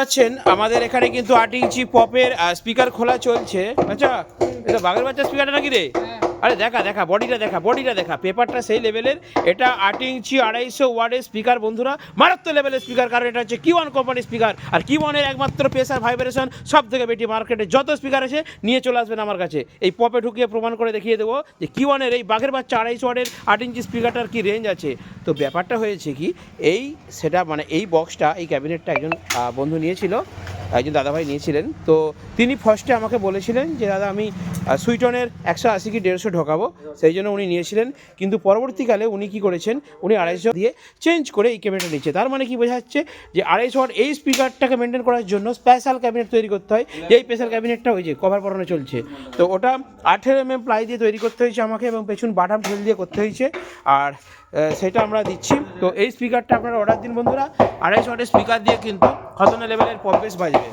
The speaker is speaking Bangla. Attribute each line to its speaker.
Speaker 1: পাচ্ছেন আমাদের এখানে কিন্তু 8 ইঞ্চি পপের স্পিকার খোলা চলছে। আচ্ছা, এটা বাঘের বাচ্চা স্পিকারটা নাকি রে? আরে দেখা বডিটা দেখা, পেপারটা সেই লেভেলের। এটা 8 ইঞ্চি 250 ওয়াটের স্পিকার বন্ধুরা, মারাত্মক লেভেলের স্পিকার, কারণ এটা হচ্ছে Q1 কোম্পানির স্পিকার। আর Q1 এর একমাত্র প্রেসার ভাইব্রেশন সব থেকে বেশি। মার্কেটে যত স্পিকার আছে নিয়ে চলে আসবেন আমার কাছে, এই পপে ঢুকিয়ে প্রমাণ করে দেখিয়ে দেবো যে Q1 এর এই বাঘের বাচ্চা 250 ওয়াটের 8 ইঞ্চি স্পিকারটার কী রেঞ্জ আছে। তো ব্যাপারটা হয়েছে কি, এই সেটা মানে এই বক্সটা, এই ক্যাবিনেটটা একজন বন্ধু নিয়েছিল, একজন দাদাভাই নিয়েছিলেন। তো তিনি ফার্স্টে আমাকে বলেছিলেন যে দাদা আমি সুইটনের 180 কি 150 ঢোকাবো, সেই জন্য উনি নিয়েছিলেন। কিন্তু পরবর্তীকালে উনি কী করেছেন, উনি 250 দিয়ে চেঞ্জ করে এই ক্যাবিনেটটা নিচ্ছে। তার মানে কি বোঝাচ্ছে যে 250 ওয়াট এই স্পিকারটাকে মেনটেন করার জন্য স্পেশাল ক্যাবিনেট তৈরি করতে হয়। এই স্পেশাল ক্যাবিনেটটা ওই যে কভার পরানো চলছে, তো ওটা 18 mm প্লাই দিয়ে তৈরি করতে হয়েছে আমাকে, এবং পেছন বাটাম ঠেল দিয়ে করতে হয়েছে। আর সেটা আমরা দিচ্ছি। তো এই স্পিকারটা আপনারা অর্ডার দিন বন্ধুরা, 250 ওয়াটের স্পিকার দিয়ে কিন্তু খতনা লেভেলের পপ বেস বাজবে।